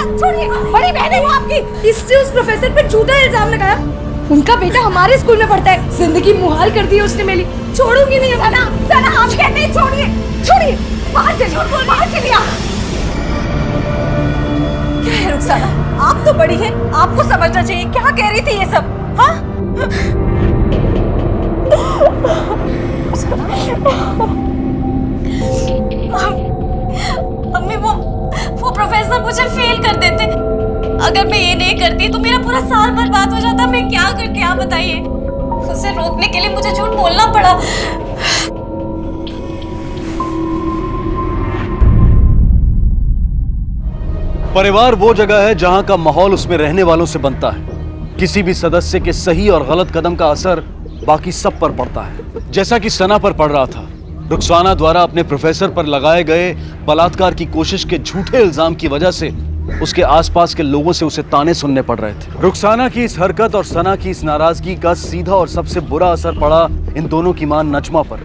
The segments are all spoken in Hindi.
छोड़िए, बड़ी बहन है वो आपकी, इसने उस प्रोफेसर पे झूठा इल्जाम लगाया। उनका बेटा हमारे स्कूल में पढ़ता है, जिंदगी मुहाल कर दी है उसने मेरी। छोड़ूंगी नहीं। सना, सना आप कहते हैं छोड़िए, छोड़िए, बाहर चलिए, बाहर चलिए आप। क्या है रुखसाना, आप तो बड़ी हैं, आपको समझना चाहिए। क्या कह रही थी ये सब? हाँ मम्मी, वो प्रोफेसर मुझे फेल कर देते। अगर मैं ये नहीं करती तो मेरा पूरा साल बर्बाद हो जाता। मैं क्या करती आप बताइए। उसे रोकने के लिए मुझे झूठ बोलना पड़ा। परिवार वो जगह है जहां का माहौल उसमें रहने वालों से बनता है। किसी भी सदस्य के सही और गलत कदम का असर बाकी सब पर पड़ता है। जैसा कि सना पर पड़ रहा था। रुखसाना द्वारा अपने प्रोफेसर पर लगाए गए बलात्कार की कोशिश के झूठे इल्जाम की वजह से उसके आसपास के लोगों से उसे ताने सुनने पड़ रहे थे। रुखसाना की इस हरकत और सना की इस नाराजगी का सीधा और सबसे बुरा असर पड़ा इन दोनों की मां नजमा पर,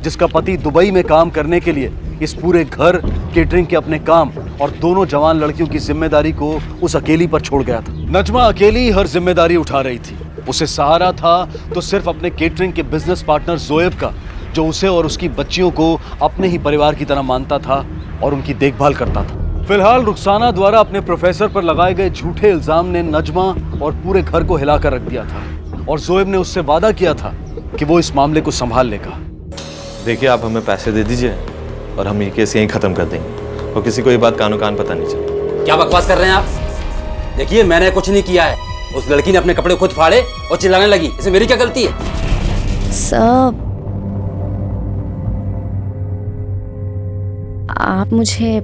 जिसका पति दुबई में काम करने के लिए इस पूरे घर, केटरिंग के अपने काम और दोनों जवान लड़कियों की जिम्मेदारी को उस अकेली पर छोड़ गया था। नजमा अकेली हर जिम्मेदारी उठा रही थी। उसे सहारा था तो सिर्फ अपने केटरिंग के बिजनेस पार्टनर जोएब का, जो उसे और उसकी बच्चियों को अपने ही परिवार की तरह मानता था और उनकी देखभाल करता था। फिलहाल रुखसाना द्वारा अपने प्रोफेसर पर लगाए गए झूठे इल्जाम ने नजमा और पूरे घर को हिलाकर रख दिया था और जोएब ने उससे वादा किया था कि वो इस मामले को संभाल लेगा। देखिए, आप हमें पैसे दे दीजिए और हम ये केस यहीं खत्म कर देंगे और किसी को ये बात कानो कान पता नहीं चले। क्या बकवास कर रहे हैं आप? देखिए, मैंने कुछ नहीं किया है। उस लड़की ने अपने कपड़े खुद फाड़े और चिल्लाने लगी। इसमें मेरी क्या गलती है? सब आप मुझे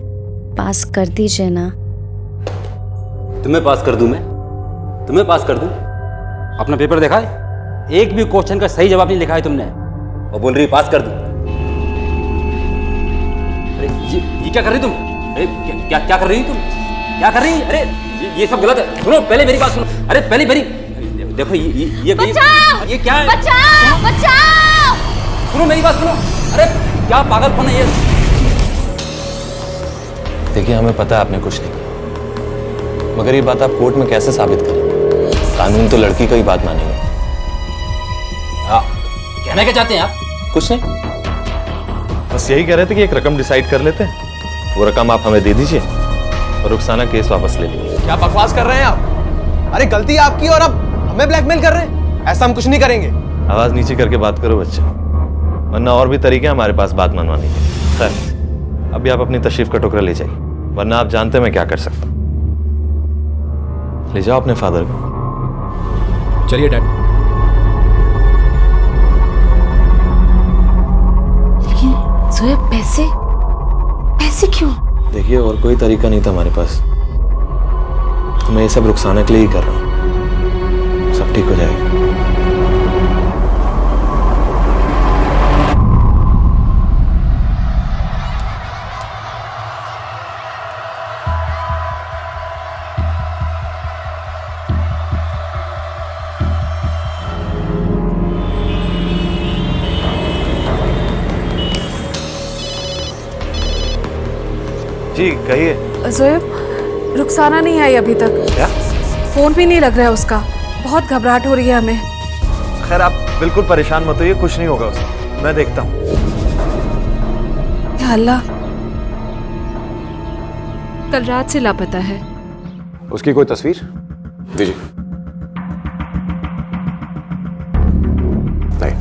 पास कर दीजिए ना। तुम्हें पास कर दूं मैं? तुम्हें पास कर दूं? अपना पेपर देखा है? एक भी क्वेश्चन का सही जवाब नहीं लिखा है तुमने और बोल रही पास कर दूं। अरे ये क्या कर रही तुम? अरे क्या कर रही तुम? क्या कर रही? अरे ये सब गलत है। सुनो, पहले मेरी बात सुनो। अरे पहले मेरी देखो, ये क्या है? बचाओ, बचाओ। सुनो मेरी बात सुनो। अरे क्या पागलपन है ये? देखिए, हमें पता है आपने कुछ नहीं किया, मगर ये बात आप कोर्ट में कैसे साबित करेंगे? कानून तो लड़की का ही बात मानेगा। कहना क्या चाहते हैं आप? कुछ नहीं, बस यही कह रहे थे कि एक रकम डिसाइड कर लेते हैं। वो रकम आप हमें दे दीजिए और रुखसाना केस वापस ले लीजिए। क्या बकवास कर रहे हैं आप? अरे गलती आपकी और अब हमें ब्लैकमेल कर रहे हैं। ऐसा हम कुछ नहीं करेंगे। आवाज नीचे करके बात करो बच्चे, वरना और भी तरीके हैं हमारे पास बात मनवाने के। खैर, अभी आप अपनी तशरीफ का टुकड़ा ले जाइए, वरना आप जानते हैं मैं क्या कर सकता हूं। ले जाओ अपने फादर को। चलिए डैड। लेकिन जोएब, पैसे पैसे क्यों? देखिए, और कोई तरीका नहीं था हमारे पास, तो मैं ये सब रुखसाना के लिए ही कर रहा हूँ। सब ठीक हो जाएगा। जी कहिए। जोएब, रुखसाना नहीं आई अभी तक। क्या? फोन भी नहीं लग रहा है उसका। बहुत घबराहट हो रही है हमें। खैर, आप बिल्कुल परेशान मत होइए, कुछ नहीं होगा उसे, मैं देखता हूँ। या अल्लाह, कल रात से लापता है। उसकी कोई तस्वीर दीजिए। नहीं।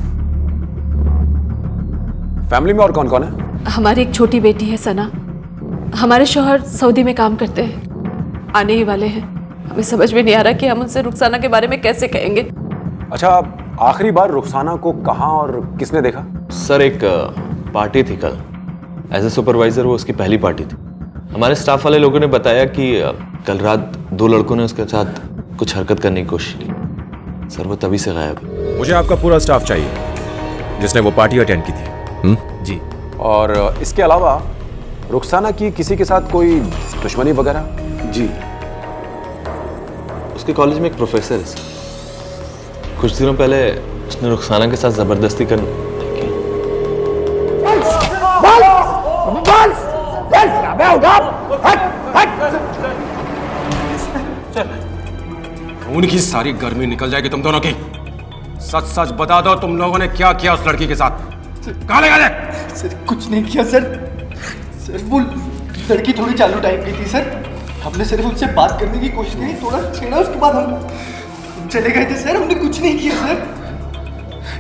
फैमिली में और कौन कौन है? हमारी एक छोटी बेटी है सना। हमारे शौहर सऊदी में काम करते हैं, आने ही वाले हैं। हमें समझ में नहीं आ रहा कि हम उनसे रुखसाना के बारे में कैसे कहेंगे। अच्छा, आखिरी बार रुखसाना को कहाँ और किसने देखा? सर, एक पार्टी थी कल। एज ए सुपरवाइजर वो उसकी पहली पार्टी थी। हमारे स्टाफ वाले लोगों ने बताया कि कल रात दो लड़कों ने उसके साथ कुछ हरकत करने की कोशिश की। सर, वो तभी से गायब है। मुझे आपका पूरा स्टाफ चाहिए जिसने वो पार्टी अटेंड की थी। जी। और इसके अलावा रुखसाना की किसी के साथ कोई दुश्मनी वगैरह? जी, उसके कॉलेज में एक प्रोफेसर है सर। कुछ दिनों पहले उसने रुखसाना के साथ जबरदस्ती कर खून की सारी गर्मी निकल जाएगी तुम दोनों की। सच सच बता दो, तुम लोगों ने क्या किया उस लड़की के साथ? कहाँ ले गए? सर कुछ नहीं किया सर। सर वो लड़की थोड़ी चालू टाइप की थी सर। हमने सिर्फ उनसे बात करने की कोशिश की, थोड़ा छेड़ा, उसके बाद हम चले गए थे सर। हमने कुछ नहीं किया सर।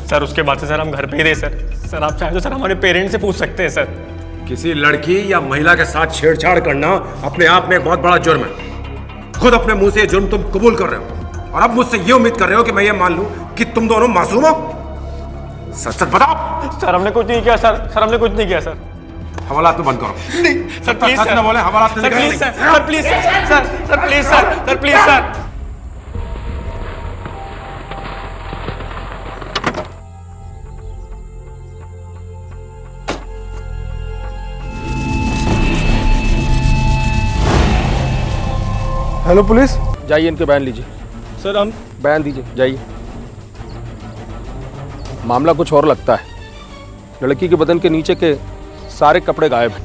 सर उसके बाद से सर हम घर पे ही थे सर। सर आप चाहें तो सर हमारे पेरेंट्स से पूछ सकते हैं सर। किसी लड़की या महिला के साथ छेड़छाड़ करना अपने आप में एक बहुत बड़ा जुर्म है। खुद अपने मुंह से ये जुर्म तुम कबूल कर रहे हो और अब मुझसे ये उम्मीद कर रहे हो कि मैं ये मान लूं कि तुम दोनों मासूम हो। सच सच बताओ। सर हमने कुछ नहीं किया सर। सर हमने कुछ नहीं किया सर। हवालात में बंद करो। नहीं सर प्लीज सच सर। न बोले, हवालात में sir please sir. Sir please sir. Sir please sir. Sir please sir. Hello police. जाइए इनके बयान लीजिए। सर हम बयान दीजिए, जाइए। मामला कुछ और लगता है। लड़की के बदन के नीचे के सारे कपड़े गायब हैं।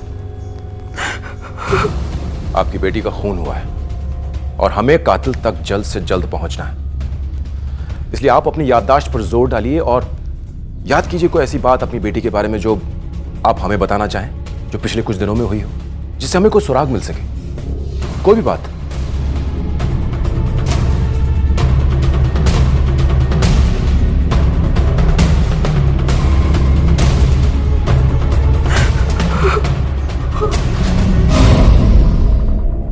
आपकी बेटी का खून हुआ है और हमें कातिल तक जल्द से जल्द पहुंचना है। इसलिए आप अपनी याददाश्त पर जोर डालिए और याद कीजिए कोई ऐसी बात अपनी बेटी के बारे में जो आप हमें बताना चाहें, जो पिछले कुछ दिनों में हुई हो, जिससे हमें कोई सुराग मिल सके। कोई भी बात।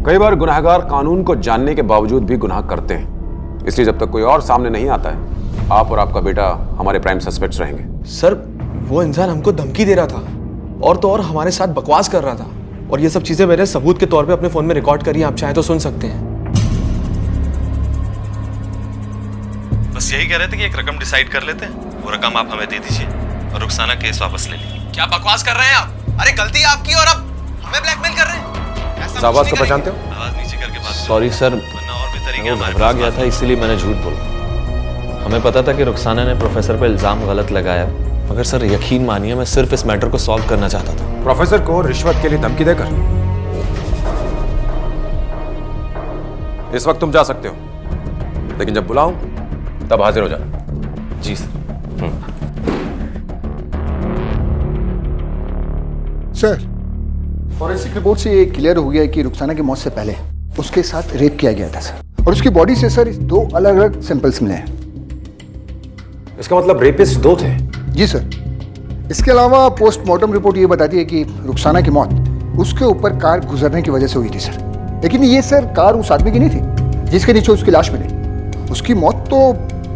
कई बार गुनहगार कानून को जानने के बावजूद भी गुनाह करते हैं। इसलिए जब तक कोई और सामने नहीं आता है, आप और आपका बेटा हमारे प्राइम सस्पेक्ट्स रहेंगे। सर वो इंसान हमको धमकी दे रहा था और तो और हमारे साथ बकवास कर रहा था, और ये सब चीजें मैंने सबूत के तौर पे अपने फोन में रिकॉर्ड करी है। आप चाहे तो सुन सकते हैं। बस यही कह रहे थे कि एक रकम डिसाइड कर लेते हैं, वो रकम आप हमें दे दीजिए और रुखसाना केस वापस ले लीजिए। क्या बकवास कर रहे हैं आप? अरे गलती आपकी और अब हमें ब्लैकमेल कर रहे हैं। आवाज को पहचानते हो? आवाज नीचे करके बात। सॉरी सर, वरना और भी तरीके वो घबरा गया था इसीलिए मैंने झूठ बोला। हमें पता था कि रुखसाना ने प्रोफेसर पर इल्जाम गलत लगाया, मगर सर यकीन मानिए मैं सिर्फ इस मैटर को सॉल्व करना चाहता था। प्रोफेसर को रिश्वत के लिए धमकी देकर? इस वक्त तुम जा सकते हो, लेकिन जब बुलाऊं तब हाजिर हो जाना। जी सर। सर फॉरेंसिक रिपोर्ट से ये क्लियर हो गया है कि रुखसाना की मौत से पहले उसके साथ रेप किया गया था सर, और उसकी बॉडी से सर 2 अलग अलग सैंपल्स मिले हैं। इसका मतलब रेपिस्ट 2 थे? जी सर। इसके अलावा पोस्टमार्टम रिपोर्ट ये बताती है कि रुखसाना की मौत उसके ऊपर कार गुजरने की वजह से हुई थी सर। लेकिन ये सर कार उस आदमी की नहीं थी जिसके नीचे उसकी लाश मिली। उसकी मौत तो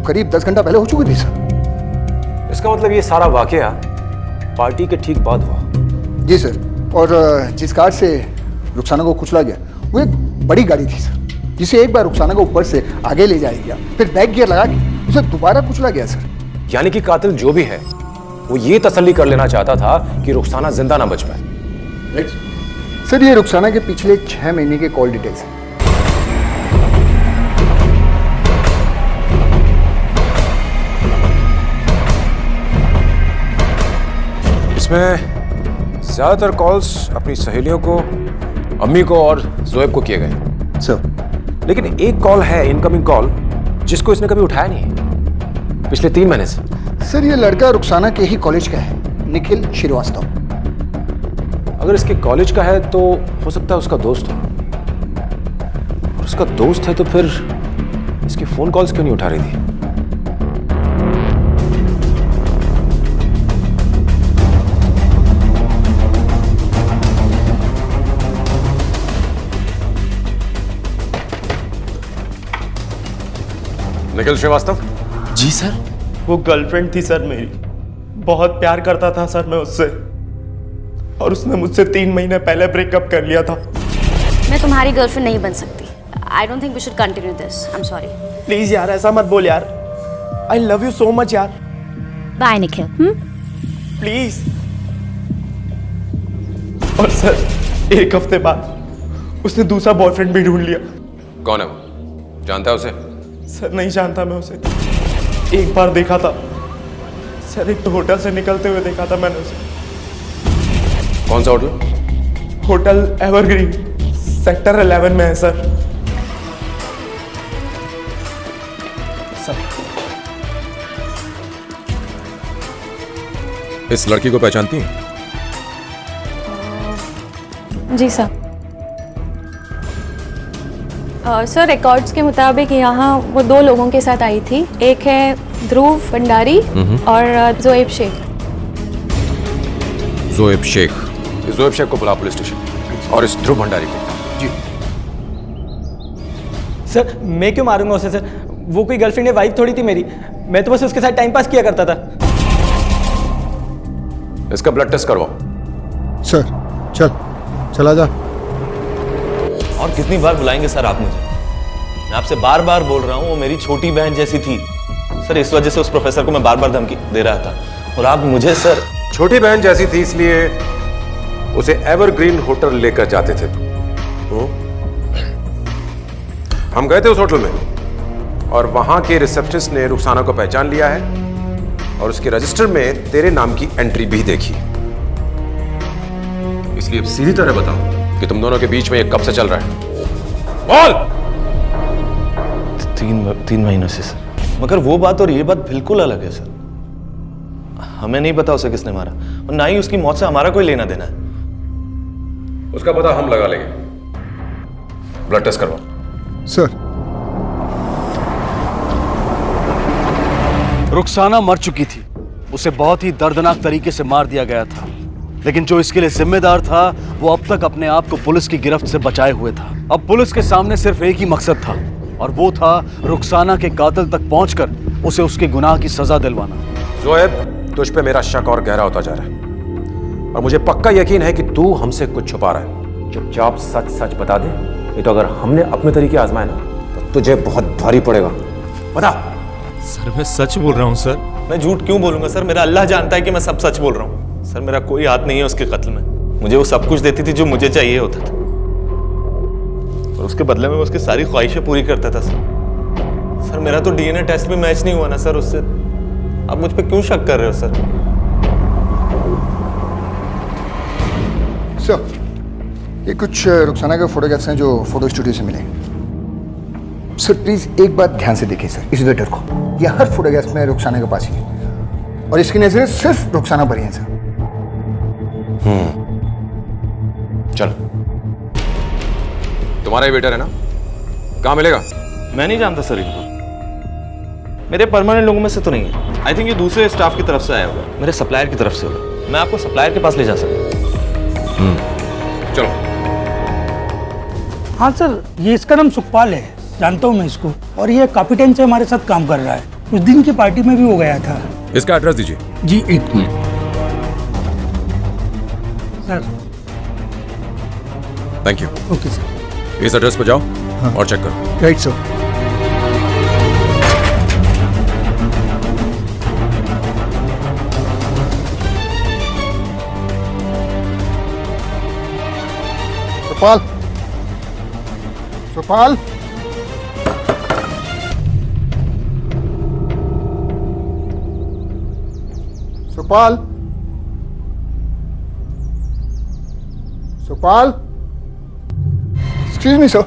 करीब 10 घंटा पहले हो चुकी थी सर। इसका मतलब ये सारा वाकया पार्टी के ठीक बाद हुआ? जी सर। और जिस कार से रुखसाना को कुचला गया वो एक बड़ी गाड़ी थी सर, जिसे एक बार रुखसाना को ऊपर से आगे ले जाया गया, फिर बैक गियर लगा के उसे दोबारा कुचला गया सर। यानी कि कातिल जो भी है वो ये तसल्ली कर लेना चाहता था कि रुखसाना जिंदा ना बच पाए। सर ये रुखसाना के पिछले 6 महीने के कॉल डिटेल्स हैं। इसमें ज्यादातर कॉल्स अपनी सहेलियों को, अम्मी को और जोएब को किए गए सर। लेकिन एक कॉल है, इनकमिंग कॉल, जिसको इसने कभी उठाया नहीं है पिछले 3 महीने से। सर ये लड़का रुखसाना के ही कॉलेज का है, निखिल श्रीवास्तव। अगर इसके कॉलेज का है तो हो सकता है उसका दोस्त हो, और उसका दोस्त है तो फिर इसकी फोन कॉल्स क्यों नहीं उठा रही थी? निखिल श्रीवास्तव? जी सर। वो गर्लफ्रेंड थी सर मेरी, बहुत प्यार करता था सर मैं उससे, और उसने मुझसे 3 महीने पहले ब्रेकअप कर लिया था। मैं तुम्हारी गर्लफ्रेंड नहीं बन सकती। I don't think we should continue this. I am sorry. Please यार ऐसा मत बोल यार। I love you so much यार। बाय निखिल। प्लीज। और सर 1 हफ्ते बाद उसने दूसरा बॉयफ्रेंड भी ढूंढ लिया। कौन है वो? जानता है उसे? सर नहीं जानता मैं उसे, एक बार देखा था सर, एक तो होटल से निकलते हुए देखा था मैंने उसे। कौन सा होटल? होटल एवरग्रीन, सेक्टर 11 में है सर। इस लड़की को पहचानती हैं? जी सर। सर रिकॉर्ड्स के मुताबिक यहाँ वो 2 लोगों के साथ आई थी। एक है ध्रुव भंडारी और जोएब शेख। जोएब शेख। इस जोएब शेख को बुला पुलिस स्टेशन, और इस ध्रुव भंडारी को। जी सर मैं क्यों मारूंगा उसे सर? वो कोई गर्लफ्रेंड या वाइफ थोड़ी थी मेरी। मैं तो बस उसके साथ टाइम पास किया करता था। इसका ब्लड टेस्ट करवाओ। सर चला जा। और कितनी बार बुलाएंगे सर आप मुझे? मैं आपसे बार बार बोल रहा हूँ, वो मेरी छोटी बहन जैसी थी सर। इस वजह से उस प्रोफेसर को मैं बार बार धमकी दे रहा था, और आप मुझे सर। छोटी बहन जैसी थी इसलिए उसे एवरग्रीन होटल लेकर जाते थे। हम गए थे उस होटल में, और वहां के रिसेप्शनिस्ट ने रुखसाना को पहचान लिया है, और उसके रजिस्टर में तेरे नाम की एंट्री भी देखी। इसलिए अब सीधी तरह बताओ कि तुम दोनों के बीच में ये कब से चल रहा है? बोल। 3 महीनों से सर। मगर वो बात और ये बात बिल्कुल अलग है सर। हमें नहीं पता उसे किसने मारा, और ना ही उसकी मौत से हमारा कोई लेना देना है। उसका पता हम लगा लेंगे। ब्लड टेस्ट करवाओ। सर रुखसाना मर चुकी थी। उसे बहुत ही दर्दनाक तरीके से मार दिया गया था, लेकिन जो इसके लिए जिम्मेदार था वो अब तक अपने आप को पुलिस की गिरफ्त से बचाए हुए था। अब पुलिस के सामने सिर्फ एक ही मकसद था, और वो था रुखसाना के कातिल तक पहुंचकर उसे उसके गुनाह की सजा दिलवाना। जोएब, तुझ पे मेरा शक और गहरा होता जा रहा है, और मुझे पक्का यकीन है कि तू हमसे कुछ छुपा रहा है। चुपचाप सच सच बता दे, नहीं तो अगर हमने अपने तरीके आजमाए ना तो तुझे बहुत भारी पड़ेगा। बता। सर मैं सच बोल रहा हूँ सर। मैं झूठ क्यों बोलूंगा सर? मेरा अल्लाह जानता है कि मैं सब सच बोल रहा हूँ सर। मेरा कोई हाथ नहीं है उसके कत्ल में। मुझे वो सब कुछ देती थी जो मुझे चाहिए होता था, और उसके बदले में मैं उसकी सारी ख्वाहिशें पूरी करता था सर। सर मेरा तो डीएनए टेस्ट भी मैच नहीं हुआ ना सर उससे। आप मुझ पे क्यों शक कर रहे हो सर? सर ये कुछ रुखसाना के फोटोग्राफ्स हैं जो फोटो स्टूडियो से मिले। सर प्लीज एक बात ध्यान से देखिए सर, इस वेटर को। ये हर फोटोग्राफ में रुखसाना के पास ही है, और इसकी नजरें सिर्फ रुखसाना पर ही हैं सर। चल, तुम्हारा ही वेटर है ना? कहाँ मिलेगा? मैं नहीं जानता सर इनको। मेरे परमानेंट लोगों में से तो नहीं है। आई थिंक ये दूसरे स्टाफ की तरफ से आया होगा, मेरे सप्लायर की तरफ से होगा। मैं आपको सप्लायर के पास ले जा सकता हूँ। चलो। हाँ सर, ये इसका नाम सुखपाल है, जानता हूँ मैं इसको, और ये काफी टाइम से हमारे साथ काम कर रहा है। उस दिन की पार्टी में भी वो गया था। इसका एड्रेस दीजिए। जी एक minute sir. Thank you. Okay sir. इस एड्रेस पर जाओ और चेक करो। Right sir. Sukhpal, Sukhpal, Sukhpal, Sukhpal. Excuse me sir.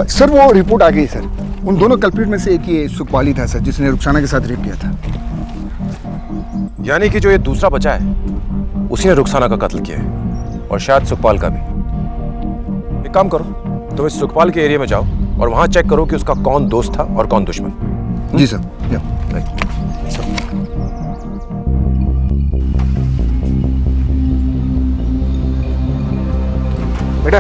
Sir वो रिपोर्ट आ गई सर। उन दोनों कल्प्रिट में से एक ये सुखपाल ही था सर, जिसने रुखसाना के साथ रेप किया था। यानी कि जो ये दूसरा बचा है उसी ने रुखसाना का कत्ल किया है, और शायद सुखपाल का भी। एक काम करो, तुम इस सुखपाल के एरिया में जाओ और वहां चेक करो कि उसका कौन दोस्त था और कौन दुश्मन। जी सर। राइट। बेटा,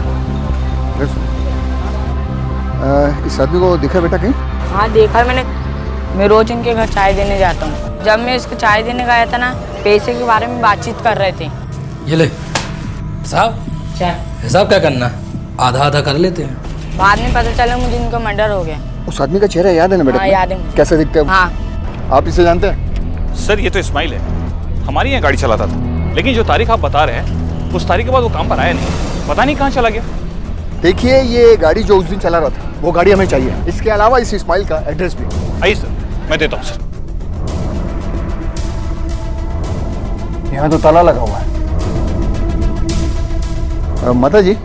इस आदमी को देखा बेटा कहीं? हाँ देखा मैंने। मैं रोज इनके घर चाय देने जाता हूँ। जब मैं इसको चाय देने गया था ना, पैसे के बारे में बातचीत कर रहे थे। ये ले साहब, क्या हिसाब क्या करना, आधा आधा कर लेते हैं। बाद में पता चला मुझे इनका मर्डर हो गया। उस आदमी का चेहरा याद है ना बेटा? हाँ याद है मुझे। कैसे दिखता है? हाँ। आप इसे जानते हैं? सर ये तो इस्माइल है, हमारी यहाँ गाड़ी चलाता था, लेकिन जो तारीख आप बता रहे हैं उस तारीख के बाद वो काम पर आया नहीं, पता नहीं कहाँ चला गया। देखिए, ये गाड़ी जो उस दिन चला रहा था वो गाड़ी हमें चाहिए। इसके अलावा इस इस्माइल का एड्रेस भी। आइए सर, मैं देता हूँ सर। यहाँ तो ताला लगा हुआ है। माता जी,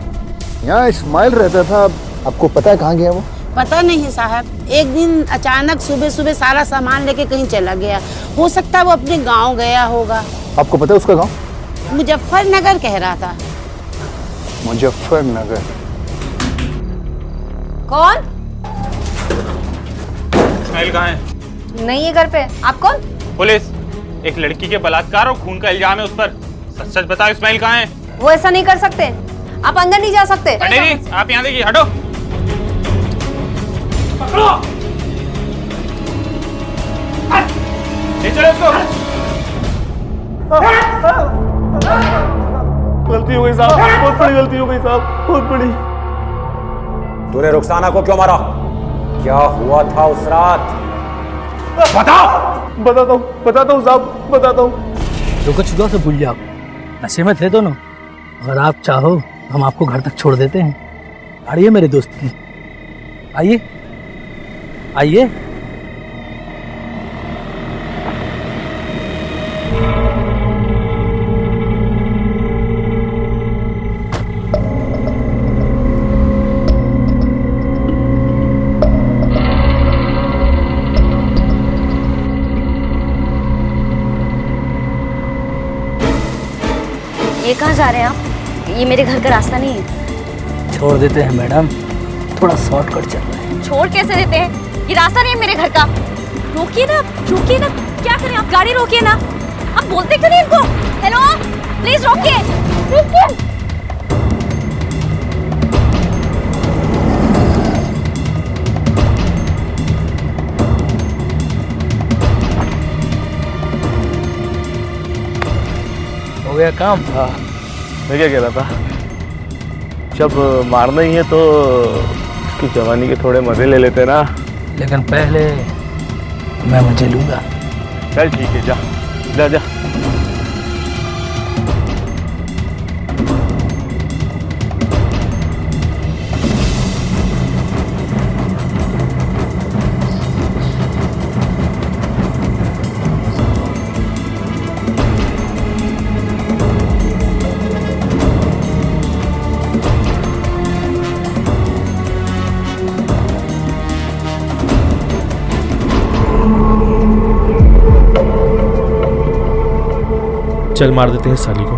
यहाँ इस्माइल रहता था, आपको पता है कहाँ गया वो? पता नहीं साहब, एक दिन अचानक सुबह सुबह सारा सामान लेके कहीं चला गया। हो सकता है वो अपने गांव गया होगा। आपको पता है उसका गांव? मुजफ्फरनगर कह रहा था। मुजफ्फरनगर। कौन? इस्माइल कहाँ है? नहीं है घर पे। आप कौन? पुलिस। एक लड़की के बलात्कार और खून का इल्जाम है उस पर। सच सच बताओ इस्माइल कहाँ है? वो ऐसा नहीं कर सकते। आप अंदर नहीं जा सकते। नहीं, आप यहाँ देखिए, हटो। पकड़ो। ले चलो इसको। गलती हो गई साहब, बहुत बड़ी गलती हो गई साहब, बहुत बड़ी। तूने रुखसाना को क्यों मारा? क्या हुआ था उस रात? बता। बताता हूँ साहब, बताता हूँ। जो कुछ हुआ तो भूल जाओ। नशे में थे दोनों। अगर आप चाहो हम आपको घर तक छोड़ देते हैं। गाड़ी है मेरे दोस्त की, आइए आइए। ये कहाँ जा रहे हैं आप? ये मेरे घर का रास्ता नहीं है। छोड़ देते हैं मैडम, थोड़ा शॉर्टकट चल रहा है। छोड़ कैसे देते हैं? ये रास्ता नहीं है मेरे घर का। रोकिए ना, रोकिए ना। क्या करें आप? गाड़ी रोकिए ना। आप बोलते क्यों नहीं इनको? हेलो, प्लीज रोकिए, रोकिए। हो गया काम। हाँ, मैं क्या कह रहा था, जब मारना ही है तो उसकी जवानी के थोड़े मजे ले लेते ना। लेकिन पहले मैं मजे लूंगा। चल ठीक है, जा जा जा। चल मार देते हैं साली को।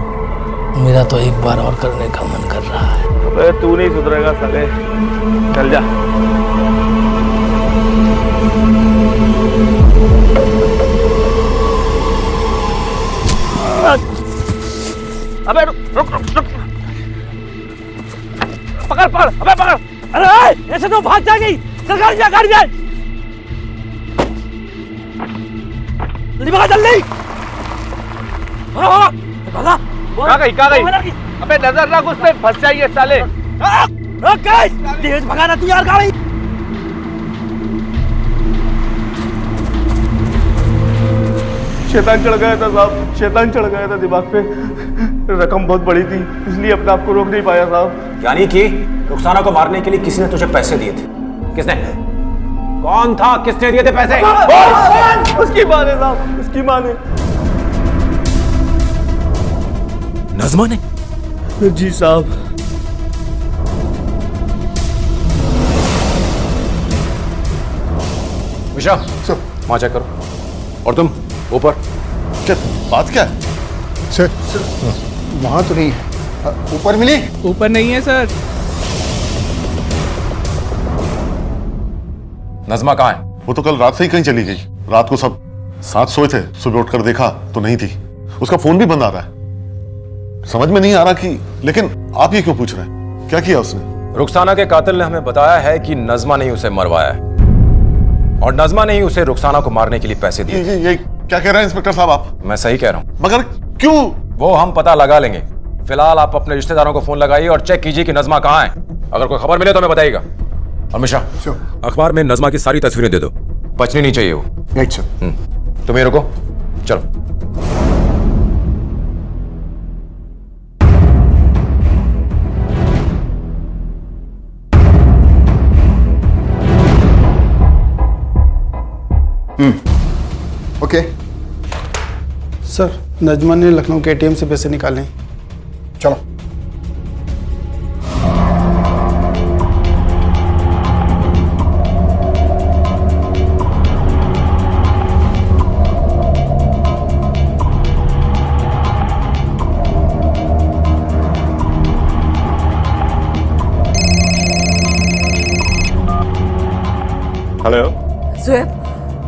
मेरा तो एक बार और करने का मन कर रहा है। अबे तू नहीं सुधरेगा साले, चल जा। अबे रुक रुक रुक रुक। पकड़ पकड़, अबे पकड़। अरे ऐसे तो भाग जाएगी। चल गाड़ी जा, गाड़ी जा। जल्दी भगा, जल्दी भगा। कहाँ गई? अबे नजर रख उस पे, फंस जाइए साले। तेज भगाना तू यार गाड़ी। शैतान चढ़ गया था साहब, शैतान चढ़ गया था दिमाग पे। रकम बहुत बड़ी थी, इसलिए अपने आप को रोक नहीं पाया साहब। यानी कि रुखसाना को मारने के लिए किसी ने तुझे पैसे दिए थे? किसने? कौन था? किसने दिए थे पैसे? उसकी माँ ने साहब, उसकी माँ ने। नज़मा ने? जी साहब। मिश्रा, वहां चेक करो। और तुम ऊपर। क्या बात क्या है? सर वहां तो नहीं है। ऊपर मिली? ऊपर नहीं है सर। नज़मा कहाँ है? वो तो कल रात से ही कहीं चली गई। रात को सब साथ सोए थे, सुबह उठकर देखा तो नहीं थी। उसका फोन भी बंद आ रहा है। समझ में नहीं आ रहा कि, लेकिन आप ये क्यों पूछ रहे हैं? क्या किया उसने? रुखसाना के कातिल ने हमें बताया है कि नज़मा ने ही उसे मरवाया है और नज़मा ने ही उसे रुखसाना को मारने के लिए पैसे दिए। ये क्या कह रहे हैं इंस्पेक्टर साहब आप? मैं सही कह रहा हूँ। मगर क्यों? वो हम पता लगा लेंगे। फिलहाल आप अपने रिश्तेदारों को फोन लगाइए और चेक कीजिए कि नज़मा कहाँ है। अगर कोई खबर मिले तो हमें बताइएगा। और मिश्रा, अखबार में नज़मा की सारी तस्वीरें दे दो, बचनी नहीं चाहिए वो। Right sir. तुम ये रुको, चलो। ओके। सर, नजमा ने लखनऊ के एटीएम से पैसे निकाले। चलो। हेलो ज़ुएब,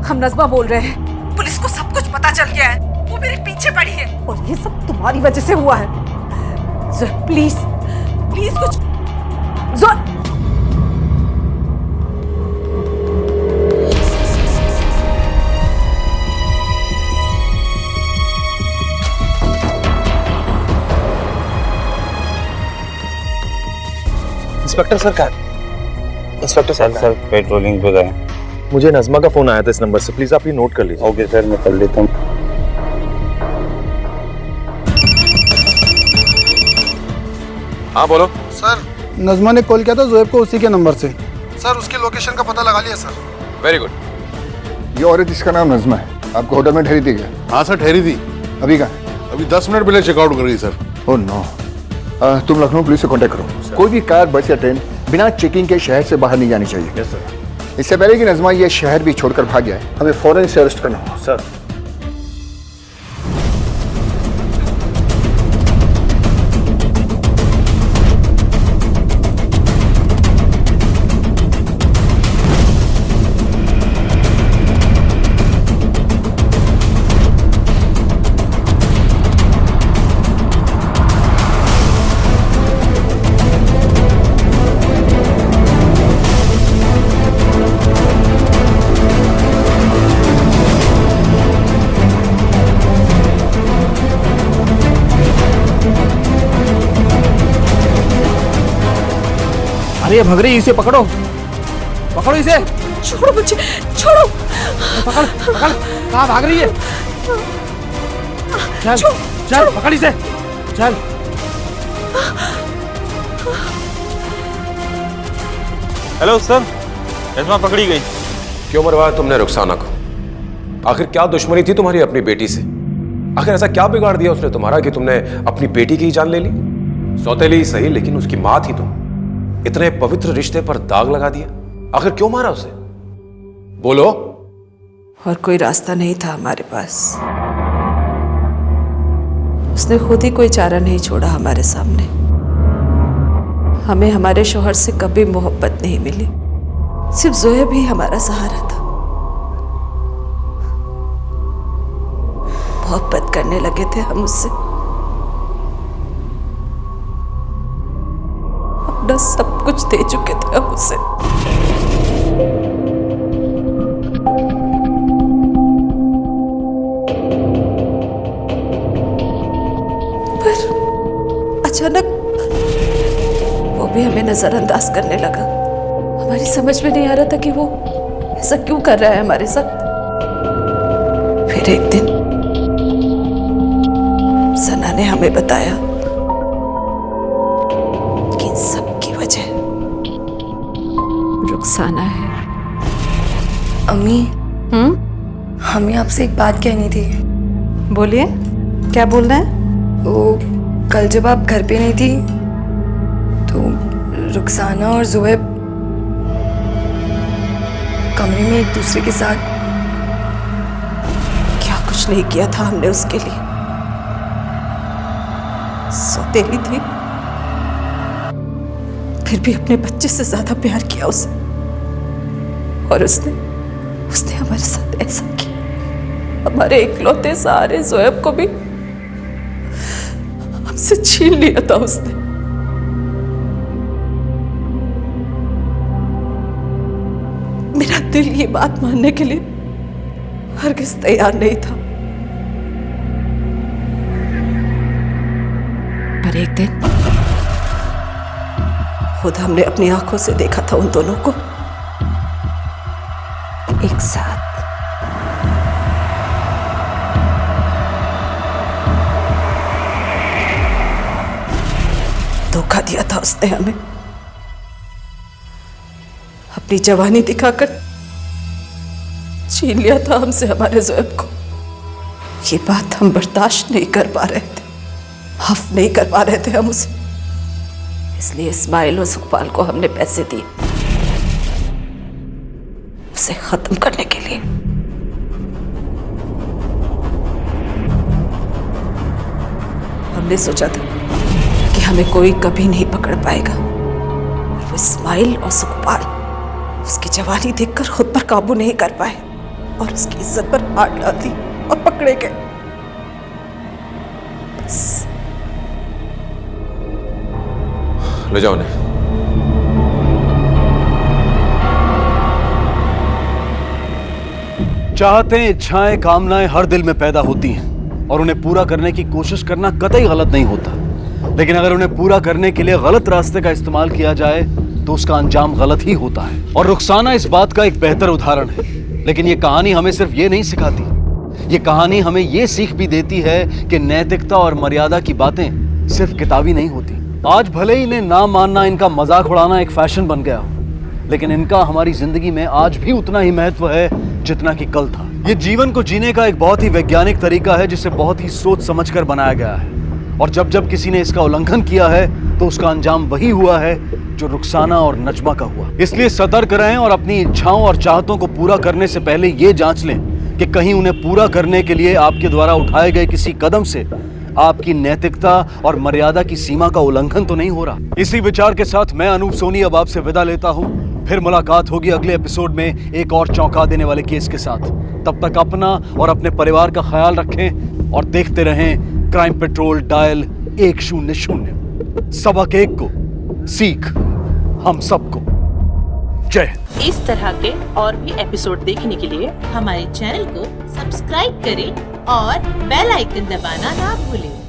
हम नज़मा बोल रहे हैं। पुलिस को सब कुछ पता चल गया है। वो मेरे पीछे पड़ी है और ये सब तुम्हारी वजह से हुआ है। ज़ुएब प्लीज प्लीज कुछ। ज़ुएब इंस्पेक्टर सर का इंस्पेक्टर सर पेट्रोलिंग पे गए। मुझे नज़मा का फोन आया था इस नंबर से, प्लीज आप ये नोट कर लीजिए। ओके सर, मैं कर लेता हूँ। हाँ बोलो सर, नज़मा ने कॉल किया था ज़ुएब को उसी के नंबर से। सर उसकी लोकेशन का पता लगा लिया सर। Very good. ये औरत जिसका नाम नज़मा है आपको होटल में ठहरी थी क्या? हाँ सर, ठहरी थी। अभी कहाँ? अभी 10 मिनट पहले चेकआउट कर गई सर। Oh no. तुम लखनऊ पुलिस से कांटेक्ट करो। कोई भी कार, बस या ट्रेन बिना चेकिंग के शहर से बाहर नहीं जानी चाहिए। Yes sir. इससे पहले कि नज़मा ये शहर भी छोड़कर भाग जाए, हमें फौरन से अरेस्ट करना होगा। सर अरे भाग रही, इसे पकड़ो, पकड़ो इसे। छोड़ो मुझे, छोड़ो। पकड़ पकड़, कहाँ भाग रही है? चल चल पकड़ इसे, चल। हेलो सर, नज़मा पकड़ी गई। क्यों मरवाया तुमने रुखसाना को? आखिर क्या दुश्मनी थी तुम्हारी अपनी बेटी से? आखिर ऐसा क्या बिगाड़ दिया उसने तुम्हारा कि तुमने अपनी बेटी की ही जान ले ली? सौतेली ही सही, लेकिन उसकी मां थी तुम। इतने पवित्र रिश्ते पर दाग लगा दिया। आखिर क्यों मारा उसे? बोलो। और कोई रास्ता नहीं था हमारे पास। उसने खुद ही कोई चारा नहीं छोड़ा हमारे सामने। हमें हमारे शौहर से कभी मोहब्बत नहीं मिली, सिर्फ ज़ुएब ही हमारा सहारा था। मोहब्बत करने लगे थे हम उससे, अपना सब कुछ दे चुके थे हम उसे। पर अचानक वो भी हमें नजरअंदाज करने लगा। हमारी समझ में नहीं आ रहा था कि वो ऐसा क्यों कर रहा है हमारे साथ। फिर एक दिन सना ने हमें बताया कि इन सब की वजह रुखसाना है। अम्मी, हमें आपसे एक बात कहनी थी। बोलिए, क्या बोलना है? वो कल जब आप घर पे नहीं थी तो रुखसाना और ज़ुएब कमरे में एक दूसरे के साथ। क्या कुछ नहीं किया था हमने उसके लिए। सौतेली थी, फिर भी अपने बच्चे से ज्यादा प्यार किया उसे। और उसने हमारे साथ ऐसा किया। हमारे इकलौते सहारे ज़ुएब को भी हमसे छीन लिया था उसने। मेरा दिल ये बात मानने के लिए हरगिज़ तैयार नहीं था। पर एक दिन खुद हमने अपनी आंखों से देखा था उन दोनों को एक साथ। धोखा दिया था उसने हमें, अपनी जवानी दिखाकर छीन लिया था हमसे हमारे ज़ुएब को। ये बात हम बर्दाश्त नहीं कर पा रहे थे, माफ नहीं कर पा रहे थे हम उसे। इसलिए इस्माइल और सुखपाल को हमने पैसे दिए उसे खत्म करने के लिए। हमने सोचा था कि हमें कोई कभी नहीं पकड़ पाएगा, और वो इस्माइल और सुखपाल उसकी जवानी देखकर खुद पर काबू नहीं कर पाए और उसकी इज्जत पर हाथ डाल दी और पकड़े गए। ले जाओ उन्हें। चाहते, इच्छाएं, कामनाएं हर दिल में पैदा होती हैं और उन्हें पूरा करने की कोशिश करना कतई गलत नहीं होता, लेकिन अगर उन्हें पूरा करने के लिए गलत रास्ते का इस्तेमाल किया जाए तो उसका अंजाम गलत ही होता है। और रुखसाना इस बात का एक बेहतर उदाहरण है। लेकिन ये कहानी हमें सिर्फ ये नहीं सिखाती, ये कहानी हमें ये सीख भी देती है कि नैतिकता और मर्यादा की बातें सिर्फ किताबी नहीं होती। आज भले ही इन्हें ना मानना, इनका मजाक उड़ाना एक फैशन बन गया हो, लेकिन इनका हमारी जिंदगी में आज भी उतना ही महत्व है जितना कि कल था। ये जीवन को जीने का एक बहुत ही वैज्ञानिक तरीका है जिसे बहुत ही सोच समझकर बनाया गया है, और जब जब किसी ने इसका उल्लंघन किया है तो उसका अंजाम वही हुआ है जो रुखसाना और नजमा का हुआ। इसलिए सतर्क रहें और अपनी इच्छाओं और चाहतों को पूरा करने से पहले ये जांच लें कि कहीं उन्हें पूरा करने के लिए आपके द्वारा उठाए गए किसी कदम से आपकी नैतिकता और मर्यादा की सीमा का उल्लंघन तो नहीं हो रहा। इसी विचार के साथ मैं अनूप सोनी अब आपसे विदा लेता हूं। फिर मुलाकात होगी अगले एपिसोड में एक और चौंका देने वाले केस के साथ। तब तक अपना और अपने परिवार का ख्याल रखें और देखते रहें क्राइम पेट्रोल डायल 100। सबक एक को, सीख हम सबको। जय हिंद। इस तरह के और भी एपिसोड देखने के लिए हमारे चैनल को सब्सक्राइब करें और बेल आइकन दबाना ना भूलें।